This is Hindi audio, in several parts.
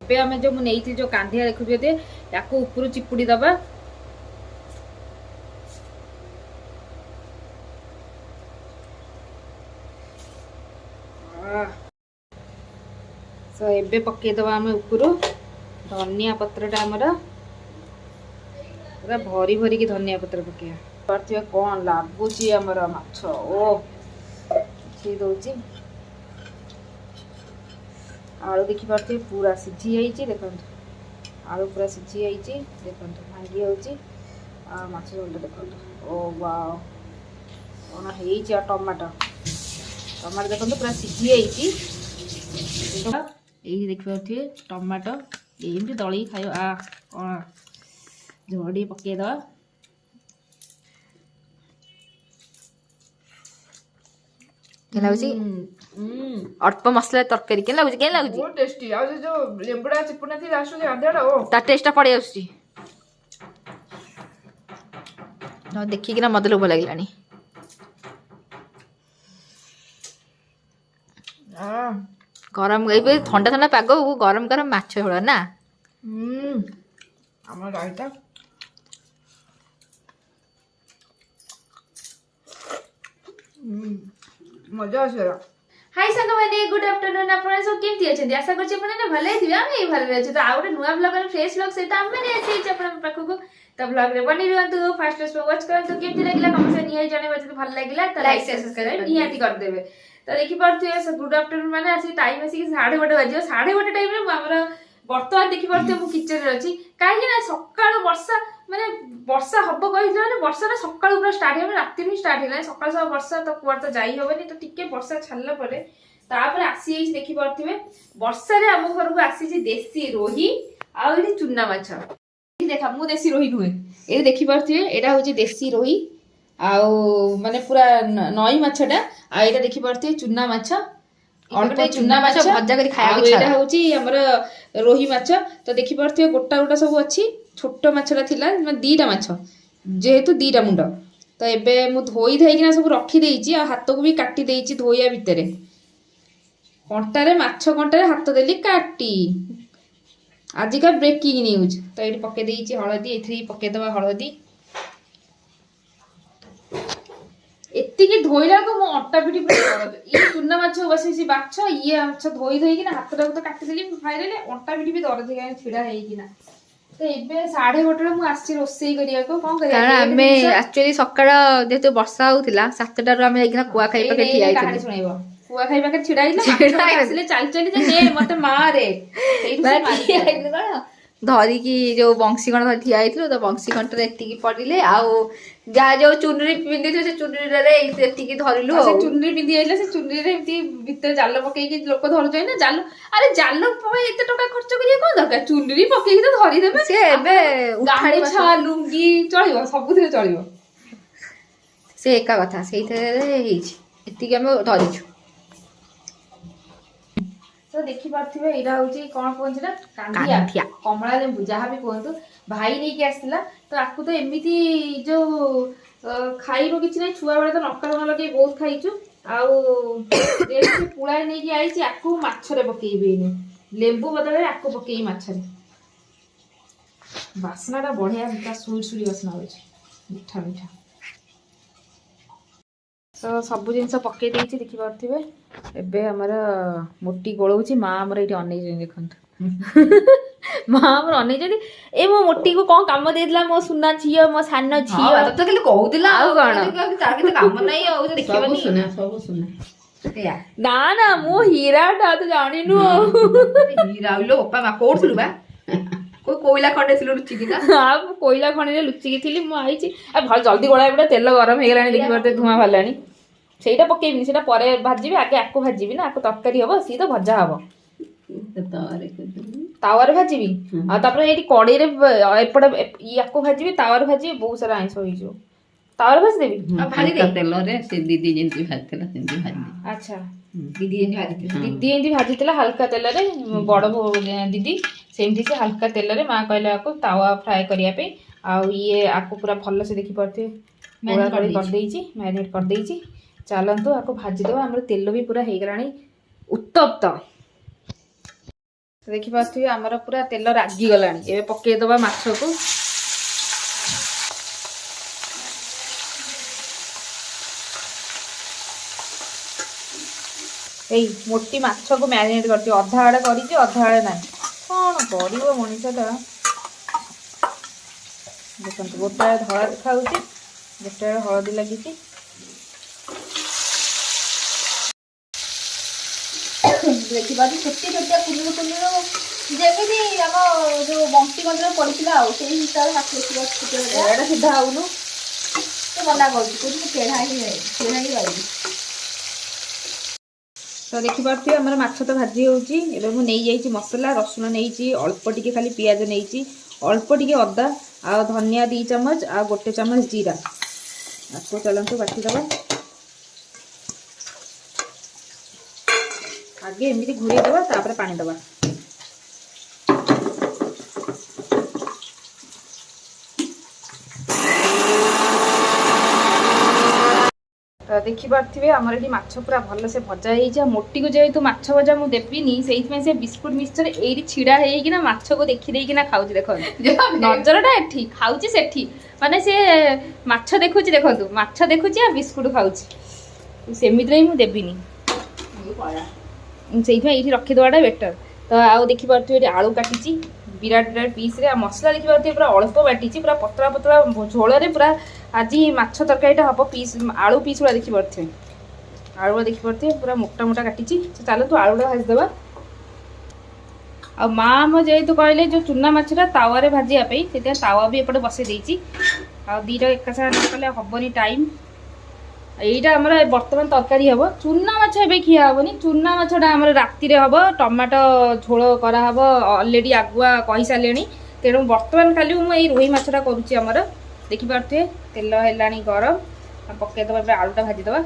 एबे आमे जो नहीं जो कांधिया देखुए या ऊपर चिपुड़ी दबा तो एबे पकईदबा आम ऊपर धनिया पत्रटा आमर पूरा भरी भरी की धनिया पत्र पकईया पार्थिबा कौन लगुच आमर माछ ओ दौची आलू देखिपे पूरा सीझी जाइए देखो आलू पूरा सीझी जाइए देखो भांगी होच झोलटा देखो ओ वाओ कौन हो टमाटो टमाटो देखो पूरा सीझी जाइए यही देखिए टमाटो एमती दलि खाई आ कौन झोड़ी पकईद अल्प मसला तरकारी के लगुच के लगुच बहुत टेस्टी आ जो लेंबुड़ा चिपुना थी लास्ट में आधेड़ा ओ ता टेस्ट पड़े आछी न देखि कि ना मते लोभ लागलानी गरम गई ठंडा ठंडा पाग गरम गरम माछ झोल ना आम रायता मजा आसला हाय संग मैंने गुड आफ्टरनून आपण सब केमती अछंती आशा करछि आपण ने भले थिबे आमे भले अछि तो आउटे नुवा ब्लॉग और फ्रेश ब्लॉग से त आमे ने अछि आपण पाखु को तो ब्लॉग रे बनी रहंतु फास्ट पे वॉच करंतु केमती लागला कमेंट से निहाई जाने बजे भल लागला तो लाइक शेयर सब्सक्राइब निहाती कर देबे तो देखि परथि गुड आफ्टरनून माने आसी टाइम आसी 1:30 बजे 1:30 टाइम रे हमरा बर्तमान देखि परथि मु किचन रे अछि काहे ना सकाळ वर्षा माने वर्षा हब कहि माने वर्षा सकाळ पूरा स्टार्ट हे राति में स्टार्ट हेला सकाळ सब वर्षा तो कुआर तो जाई होबनी तो टिके वर्षा छाड़ला परे तापर आसी जाई देखि परथिबे वर्षा रे हम घर को आसी जे देसी रोही आ एठी चुन्ना माछ देखा मु देसी रोही नुहे ए देखि परथिबे एटा होची देसी रोही आ माने पूरा नई माछटा आ एटा देखि परथिबे चुन्ना माछ अल्प चुन्ना माछ भजा करी खाया एटा होची हमर रोही माछ तो देखि परथिबे गोटा गोटा सब अछि छोट माछटा थिला दीटा माछ जेहेतु दीटा मुंड तो एबे मु धोई धैकिना सब रखी देइची आ हाथ को भी काटी देइची धोइया भितरे कंटारे माछ कंटारे हाथ देली काटी आजिका ब्रेकिंग न्यूज तो ये पके देइची हळदी एथि पके दबा हळदी एतिके धोइला को मो अट्टा पिटी ये चुन्ना माछ बसी बाछ ये माछ धोई धोइकिना हाथटा तो काटी देली फाइनली अट्टा पिटी भी दरद हे छिड़ा हेइकिना तो एबे 1:30 मु आसी रोसई करिया को कोन करिया कारण हमें एक्चुअली सकाळ जेतो वर्षा होतिला 7टा रो हमें एकना कुआ खाई पाके ठिया आइथिलु सुनाइबो कुआ खाई पाके छिड़ाइला आसले चल चली जे ने मते मारे सेही मारी आइलु कोन धरी की जो बंसी कण धरी ठिया आइथिलु तो बंसी कणटर एतिकी पडिले आ जा जो चुनरी पिंदी से चुनरी रे एतिकी धरिलु से चुनरी पिंदी आइला से चुनरी रे एति भीतर जाल पकई की लोक धरु जय ना जाल अरे जाल पय एते टका खर्च करिया कोन दरकार चुनरी पकई की तो धरि देबे से एबे गाड़ी छा लुंगी चलिबो सब थिरे चलिबो से एका कथा सेइथे हेइछि एतिकी हम धरिछु तो देखि पार्थिबे एरा होची कोन कोन ना कांधिया कमला लेंबू जहाँ भी कहतु भाई नहीं के आसला तो आकु तो एमिति जो खाइबो किछि नै छुआ बेले तो नका लगा लगे बहुत खाइछु आउ देसी पुळाय नै कि आइछि आकु माछरे पकेइबे ने लेंबू बदले आकु पकेइ माछरे वासनाटा बढ़िया ता सुई सुई वासना होछि मिठा मिठा तो सब जिन पकई देइछि देखि पार्थिबे एबे हमर मोटी गोळौछि मां हमर एठी अनै जे देखंत मां हमर अनै जे ए मो मोटी को कोन काम देइतला मो सुना छियो मो सानो छियो हां तो खाली कहउदिला आ कोन तार के काम नै हो जे देखिबनी सब सुने ना ना मो हीराटा तो जानिनु हीरा लो बापा मा कोठलु बा कोई कोयला खंडे थिलु लुचि कि ना हां कोयला खंडे लुचि कि थिली मु आइछि आ भल जल्दी गोळा बडा तेल गरम हे गेलानी देखि परते धुआं भालानी सेटा पकेइबिनी सेटा परे भाजीबी आगे आको भाजीबी ना आको तरकारी हबो सी तो भजा हबो तावार भाजीबी आ तापर एटी कड़ाई रे एपड याको भाजीबी तावार भाजीबी बहुत सारा आइंस होई जो तावार भाज देबी आ भाजी दे तेल रे से दीदी जेंती भाजतला सेंती भाजी अच्छा दीदी जेंती भाजीतला दीदी जेंती भाजीतला हल्का तेल रे बड़ दीदी सेमती से हल्का तेल रे मां कहले आको तावा फ्राई करिया पे आ ये आको पूरा भल से देखि परते पूरा कर देइची मैरिनेट कर देइची चलतु आपको भाजीदेव आम तेल भी पूरा हो गला उत्तप्त तो देखिपे आमर पूरा तेल रागिगला ए पकईदबा माछ को मोटी माछ को मैरिनेट करती अधा आड़े कर अधा आड़े ना कौन कर मनीषटा देखो गोटाए धड़ा देखा गोटाए हलदी लगी देखा छोटी छोटिया कुलूर कुलूर जमी आम जो बंटी मंदिर पड़ा हिसाब से सीधा आउनु तो मना करेढ़ा ही रही तो देखिपे आम माछ तो भाजी होगी मसला रसुण नहीं अल्प टिके खाली पियाज नहीं अल्प टिके अदा आ धनिया 2 चम्मच आ 1 चम्मच जीरा आपको चलते बाटीदबा आगे एमती घूरेदबा तापर पानी दबा तो देखिपे आमर ये माछ पूरा भल से भजा हो मोटी को जेहेतु माछ भजा मुझे देवीनी से बिस्कुट मिक्सचर ये छिड़ा होना माछ को देखीदेना खाऊ देख नजरटा एठी खाऊँ से माने सी माछ देखुच देखो माछ देखुची आ बिस्कुट खाऊँ सेमित ही मुझे देवीनी से रखीदेवाटा बेटर तो आउ देखिपे आलू काटी विराट विराट पीस रे मसला देखिपे पूरा अल्प बाटी पूरा पतला पतला झोल पूरा आज माछ तरकारीटा हम पीस आलू पीस गुड़ा देखिपे आलू देखिपे पूरा मोटा मोटा काटी चलतु आलूटा भाजीदबा आ माँ जेहेतु कहले जो चूना माछटा तावा भाजापी से तावा भी एपटे बसई देती आ दीटा एका साथ कले हेनी टाइम यहीटा आमर बर्तमान तरकारी हम चूना माछ ए खिया हेनी चूना माछटा आम राति हम टमाटो झोल कराब अलरेडी आगुआ कही सारे तेणु बर्तमान खाली मुझे रोही माछटा करुच्ची आमर देखिपे तेल है गरम पकईदबा आलूटा भाजीदबा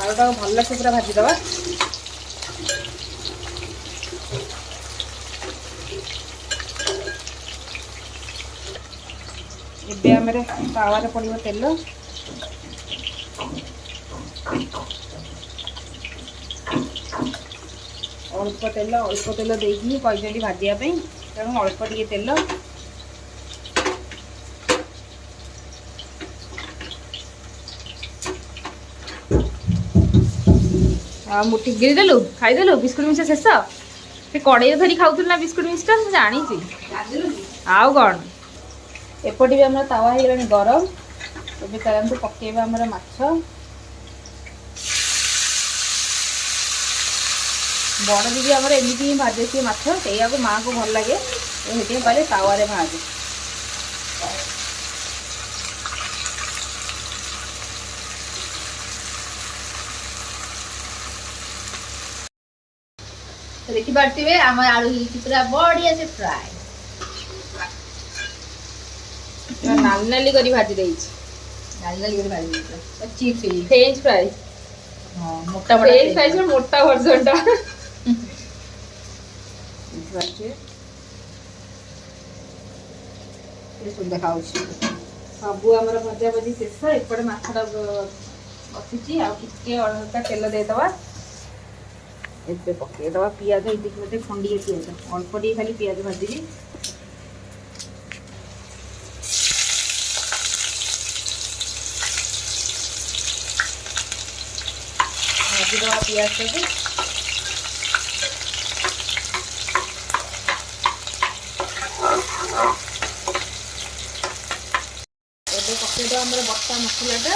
आलूटा भल से पूरा भाजीदबा एबे आमर तावारे पड़िबो तेल अल्प तेल देकी कही भाजापी तेणु अल्प टिके तेल मुठी गिरिदेलु खाईदेलु बिस्कुट मिक्सचर शेष कड़े धरी खाऊ ना बिस्कुट मिक्सचर मुझे जानी आउ कौन एपटे भी आम तावा हो गरम तबे चलते पकेबा आमर माछ बड़ दीदी आमर एमती ही भाजे सी माछ से माँ को भल लगे ये कहले तावा भाजे देखिपे आम आलू पूरा बढ़िया से फ्राए नाली नाली करी भाजी देइछ नाली नाली भाजी चिप्स फ्रेंच फ्राइज मोटा फ्रेंच फ्राइज मोटा वर्जनटा सबू आम भजा भजी शेष एपटे माछटा बसी हल्का तेल देदबा एबे पकईदबा पियाज देखिए खंडिए पियाज अल्प टे खाली पियाज भाजी भाजीदबा पियाज को एबे पकईदबा आमर बटा मसलाटा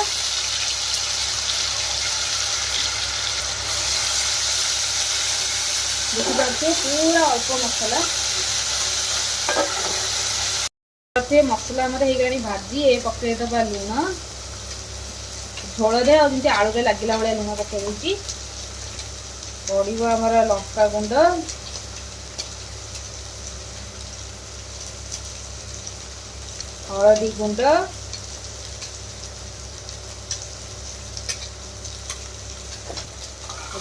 देखिए पूरा अल्प मसला मसला हो भाजी ये पकईदबा लुण झोल आमती आलू लगिला भाया लुण पकई पड़ो आमर लंका गुंड हलदी गुंड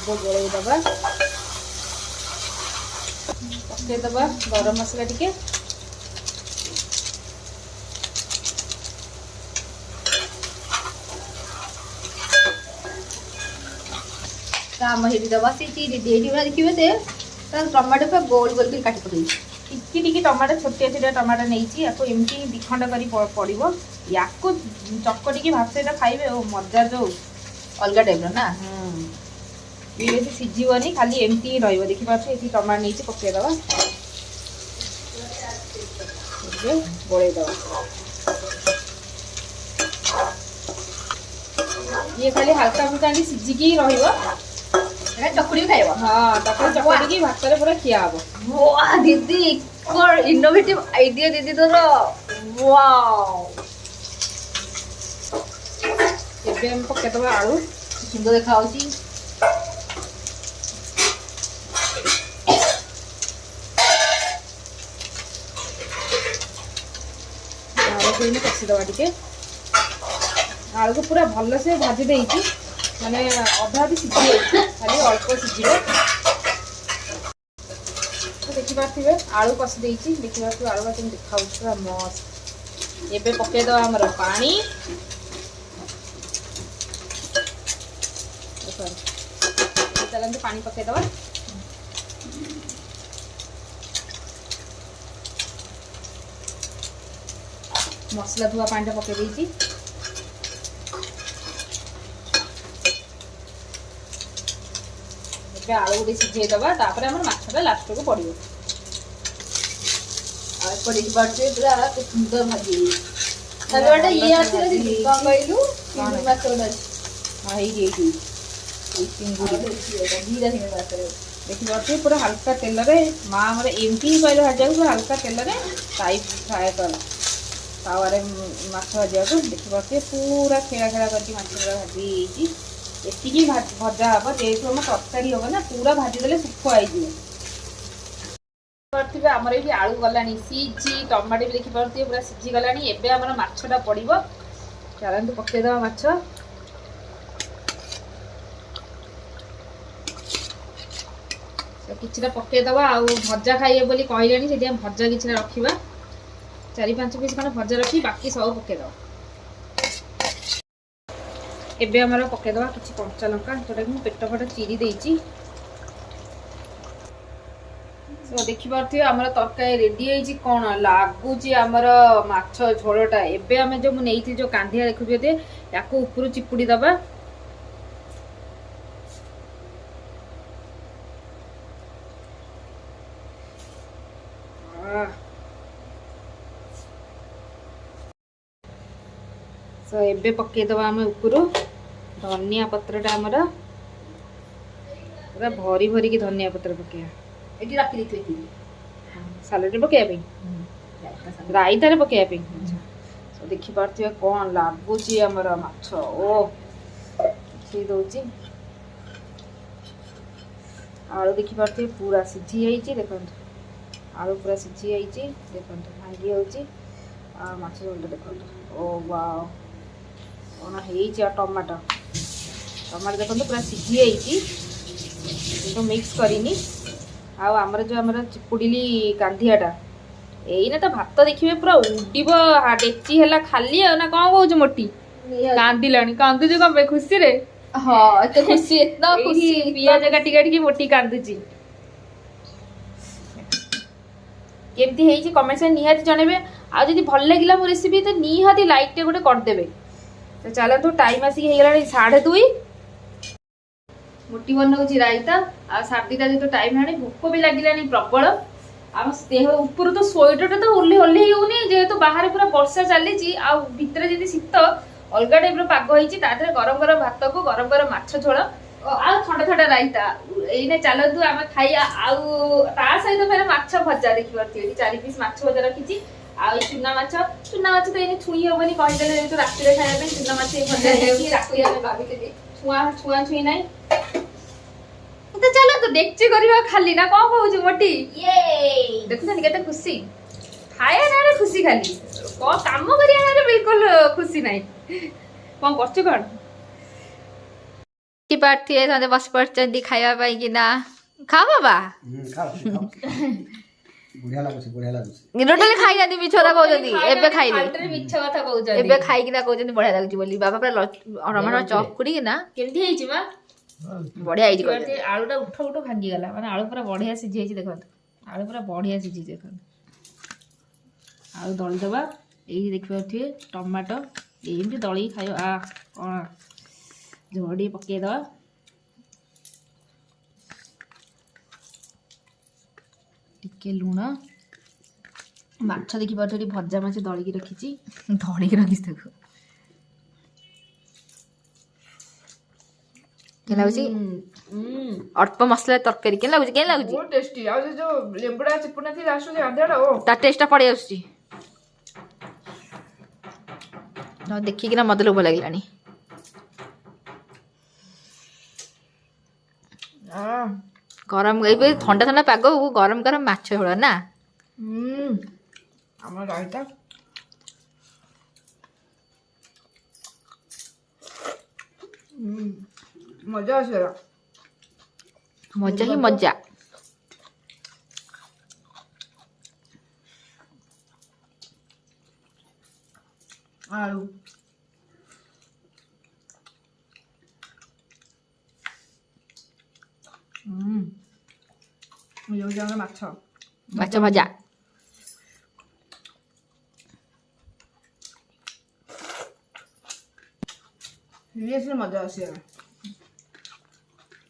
गोलईदबा पकईदबा गरम मसला टिके ଆମ ହେଇଠି ତ ବସିଛି ଦିଦି ଏଇଠି ପୁରା ଦେଖିବେ ଯେ ତାର ଟମାଟୋ ପୁରା ଗୋଲ ଗୋଲ କରି କାଟି ପକେଇଛି। ଟିକି ଟିକି ଟମାଟୋ ଛୋଟିଆ ଛୋଟିଆ ଟମାଟୋ ନେଇଛି ୟାକୁ ଏମିତି ଦି ଖଣ୍ଡ କରି ପଡ଼ିବ। ୟାକୁ ଚକଟିକି ଭାତ ସହିତ ଖାଇବେ ଓ ମଜା ଯୋଉ ଅଲଗା ଟାଇପ୍ର ନା। ବି ବେଶୀ ସିଝିବନି ଖାଲି ଏମିତି ହିଁ ରହିବ। ଦେଖିପାରୁଛୁ ଏଠି ଟମାଟୋ ନେଇଛି ପକେଇଦବା। ଏବେ ଗୋଳେଇଦବା। ଇଏ ଖାଲି ହାଲକା ଫୁଲକା ସିଝିକି ହିଁ ରହିବ। ଚକୁଡ଼ି ଖାଇବ। ହଁ ତାକୁ ଚକଟିକି ଭାତରେ ପୁରା ଖିଆ ହବ। ୱାଓ ଦିଦି କଣ ଇନୋଭେଟିଭ ଆଇଡିଆ ଦିଦି ତୋର। ୱାଓ ଏବେ ଆମେ ପକେଇଦବା ଆଳୁ। ସୁନ୍ଦର ଦେଖାଯାଉଛି। ଆଳୁକୁ ଏମିତି କଷିଦବା ଟିକେ। ଆଳୁକୁ ପୁରା ଭଲସେ ଭାଜି ଦେଇଛି, ମାନେ ଅଧା ଅଧି ସିଝି ଯାଇଛି, ଖାଲି ଅଳ୍ପ ସିଝିବ। ଦେଖିପାରୁଥିବେ ଆଳୁ କଷି ଦେଇଛି। ଦେଖିପାରୁଥିବେ ଆଳୁଟା କେମିତି ଦେଖାଯାଉଛି ପୁରା ମସ୍ତ। ଏବେ ପକେଇଦବା ଆମର ପାଣି। ଚାଲନ୍ତୁ ପାଣି ପକେଇଦବା। ମସଲା ଧୁଆ ପାଣିଟା ପକେଇ ଦେଇଛି। ଏବେ ଆଳୁ ଗୋଟେ ସିଝେଇ ଦବା, ତାପରେ ଆମର ମାଛଟା ଲାଷ୍ଟକୁ ପଡ଼ିବ। ଆଉ ଏପଟେ ଦେଖିପାରୁଥିବେ ପୁରା କେତେ ସୁନ୍ଦର ଭାଜି ହେଇଛି। ତାହେଲେ ଗୋଟେ ଇଏ ଅଛି ନା ଦିଦି କଣ କହିଲୁ ଚିଙ୍ଗୁଡ଼ି ମାଛ ଗୋଟେ ଅଛି। ହଁ ଏଇଠି ଏଇ ଚିଙ୍ଗୁଡ଼ି ଦିଟା ଚିଙ୍ଗୁଡ଼ି ମାଛ ଦେଖିପାରୁଥିବେ ପୁରା ହାଲକା ତେଲରେ। ମା ଆମର ଏମିତି ହିଁ କହିଲେ ଭାଜିବାକୁ, ପୁରା ହାଲକା ତେଲରେ ଫ୍ରାଏ କର ତାୱାରେ ମାଛ ଭାଜିବାକୁ। ଦେଖିପାରୁଥିବେ ପୁରା ଖେଳା ଖେଳା କରିକି ମାଛ ପୁରା ଭାଜି ହେଇଯାଇଛି। ଏତିକି ଭଜା ହବ, ଯେହେତୁ ଆମ ତରକାରୀ ହବ ନା, ପୁରା ଭାଜିଦେଲେ ଶୁଖୁଆ ହେଇଯିବ। ଦେଖିପାରୁଥିବେ ଆମର ଏଇଠି ଆଳୁ ଗଲାଣି ସିଝି, ଟମାଟୋ ବି ଦେଖିପାରୁଥିବେ ପୁରା ସିଝି ଗଲାଣି। ଏବେ ଆମର ମାଛଟା ପଡ଼ିବ। ଚାଲନ୍ତୁ ପକେଇଦବା ମାଛ। କିଛିଟା ପକେଇଦବା, ଆଉ ଭଜା ଖାଇବେ ବୋଲି କହିଲେଣି, ସେଥିପାଇଁ ଭଜା କିଛିଟା ରଖିବା। 4-5 ପିସ୍ ଖଣ୍ଡେ ଭଜା ରଖି ବାକି ସବୁ ପକେଇଦବା। ଏବେ ଆମର ପକେଇଦବା କିଛି କଞ୍ଚା ଲଙ୍କା, ଯୋଉଟାକି ମୁଁ ପେଟ ଫଟ ଚିରି ଦେଇଛି। ଦେଖିପାରୁଥିବେ ଆମର ତରକାରୀ ରେଡି ହେଇଛି। କଣ ଲାଗୁଛି ଆମର ମାଛ ଝୋଳଟା। ଏବେ ଆମେ ଯୋଉ ମୁଁ ନେଇଥିଲି ଯୋଉ କାନ୍ଧିଆ ଦେଖୁଥିବେ, ୟାକୁ ଉପରୁ ଚିପୁଡ଼ି ଦବା। ଏବେ ପକେଇଦବା ଆମେ ଉପରୁ ଧନିଆ ପତ୍ରଟା। ଆମର ପୁରା ଭରି ଭରିକି ଧନିଆ ପତ୍ର ପକେଇବା। ଏଠି ରଖିଦେଇଥିବେ ସାଲାଡ଼ରେ ପକେଇବା ପାଇଁ, ରାଇତାରେ ପକେଇବା ପାଇଁ। ଦେଖିପାରୁଥିବେ କଣ ଲାଗୁଛି ଆମର ମାଛ। ଓ ସିଝେଇ ଦଉଛି। ଆଳୁ ଦେଖିପାରୁଥିବେ ପୁରା ସିଝି ଯାଇଛି। ଦେଖନ୍ତୁ ଆଳୁ ପୁରା ସିଝି ଯାଇଛି। ଦେଖନ୍ତୁ ଭାଙ୍ଗି ଯାଉଛି। ଆଉ ମାଛ ଝୋଳଟା ଦେଖନ୍ତୁ। ଓ ୱାଓ କଣ ହେଇଛି। ଆଉ ଟମାଟୋ ଦେଖନ୍ତୁ ପୁରା ସିଝି ଯାଇଛି, କିନ୍ତୁ ମିକ୍ସ କରିନି। ଆଉ ଆମର ଚିପୁଡ଼ିଲି କାନ୍ଧିଆଟା, ଏଇନା ତ ଭାତ ଦେଖିବେ ପୁରା ଉଡ଼ିବ। ଡେକ୍ଚି ହେଲା ଖାଲି ଆଉ। ନା କଣ କହୁଛୁ ମୋଟି? କାନ୍ଦିଲାଣି। କାନ୍ଦୁଛୁ କଣ ପାଇଁ? ଖୁସିରେ? ହଁ ଏତେ ଖୁସି, ଏତେ ଖୁସି। ପିଆଜ କାଟି କାଟିକି ମୋଟି କାନ୍ଦୁଛି। କେମିତି ହେଇଛି କମେଣ୍ଟରେ ନିହାତି ଜଣେଇବେ। ଆଉ ଯଦି ଭଲ ଲାଗିଲା ମୋ ରେସିପି ତ ନିହାତି ଲାଇକ୍ଟେ ଗୋଟେ କରିଦେବେ। ତ ଚାଲନ୍ତୁ, ଟାଇମ୍ ଆସିକି ହେଇଗଲାଣି 2:30। ମୋଟି ବନଉଛି ରାଇତା। ଆଉ 2:30 ଯେହେତୁ ଟାଇମ୍ ହେଲାଣି, ଭୋକ ବି ଲାଗିଲାଣି ପ୍ରବଳ। ଆମ ଦେହ ଉପରୁ ତ ସ୍ୱେଟରଟା ତ ଓହ୍ଲେଇ ହେଉନି, ଯେହେତୁ ବାହାରେ ପୁରା ବର୍ଷା ଚାଲିଛି। ଆଉ ଭିତରେ ଯଦି ଶୀତ, ଅଲଗା ଟାଇପ୍ର ପାଗ ହେଇଛି। ତା ଦେହରେ ଗରମ ଗରମ ଭାତକୁ ଗରମ ଗରମ ମାଛ ଝୋଳ ଆଉ ଥଣ୍ଡା ଥଣ୍ଡା ରାଇତା। ଏଇନା ଚାଲନ୍ତୁ ଆମେ ଖାଇବା। ଆଉ ତା ସହିତ ଫେରେ ମାଛ ଭଜା। ଦେଖିପାରୁଥିବେ ଏଠି 4 ପିସ୍ ମାଛ ଭଜା ରଖିଛି। ଆଉ ଏଇ ଚୁନା ମାଛ ତ ଏଇନେ ଛୁଇଁ ହବନି, କହିଦେଲେ ଯେହେତୁ ରାତିରେ ଖାଇବା ପାଇଁ। ଚୁନା ମାଛ ଭଜା ହେଇଛି। ରାତିରେ ଆମେ ଭାବିଥିଲି ଛୁଇଁ ନାହିଁ। ତ ଚାଲନ୍ତୁ ଡେକ୍ଚି କରିବା ଖାଲି। ନା କଣ କହୁଛୁ ମୋଟି? ଦେଖୁଛନ୍ତି କେତେ ଖୁସି। ଖାଇବା ନାଁରେ ଖୁସି, ଖାଲି କଣ କାମ କରିବା ନାଁରେ ବିଲକୁଲ ଖୁସି ନାହିଁ। କଣ କରୁଛୁ କଣ? ପାରୁଥିବେ ସମସ୍ତେ ବସି ପଡିଛନ୍ତି ଖାଇବା ପାଇଁ କି ନା। ଖାଅ ବାବା। ଟୋଟାଲି ଖାଇନାହାନ୍ତି, ମିଛ କଥା କହୁଛନ୍ତି। ଏବେ ଖାଇଲେ, ମିଛ କଥା କହୁଛନ୍ତି। ଏବେ ଖାଇକିନା କହୁଛନ୍ତି ବଢିଆ ଲାଗୁଛି ବୋଲି। ବାବା ପୁରା ଚକୁଡିକିନା। କେମିତି ହେଇଛି ମା? ବଢିଆ ହେଇଛି ଦେଖିପାରୁଥିବେ ଆଳୁଟା ଉଠ ଉଠ ଭାଙ୍ଗିଗଲା ମାନେ ଆଳୁ ପୁରା ବଢିଆ ସିଝି ହେଇଛି ଦେଖନ୍ତୁ ଆଳୁ ପୁରା ବଢିଆ ସିଝିଛି ଦେଖନ୍ତୁ ଆଳୁ ଦଳିଦେବା ଏଇ ଦେଖିପାରୁଥିବେ ଟମାଟୋ ଏମିତି ଦଳିକି ଖାଇବା କ'ଣ ଝୋଳ ଟିକେ ପକେଇଦେବା ଟିକେ ଲୁଣ ମାଛ ଦେଖିପାରୁଥିବେ ଏଠି ଭଜା ମାଛ ଦଳିକି ରଖିଛି ତାକୁ କେନ୍ ଲାଗୁଛି ଅଳ୍ପ ମସଲା ତରକାରୀ କେନ୍ ଲାଗୁଛି ବହୁତ ଟେଷ୍ଟି ଆଉ ସେ ଯୋଉ ଲେମ୍ବୁଟା ଚିପୁଡି ନଥିଲି ଲାଷ୍ଟକୁ ଅଧାଟା ଓ ତା ଟେଷ୍ଟଟା ପଳେଇ ଆସୁଛି ଦେଖିକିନା ମତେ ଲୋଭ ଲାଗିଲାଣି ଗରମ ଏବେ ଥଣ୍ଡା ଥଣ୍ଡା ପାଗ ଗରମ ଗରମ ମାଛ ଝୋଳ ନା ଆମର ରାଇତା ମଜା ଆସିଗଲା ମଜା ହିଁ ମଜା ଆଳୁ ହେଉଛି ଆମର ମାଛ ଭଜା ସିରିୟସଲି ମଜା ଆସିଗଲା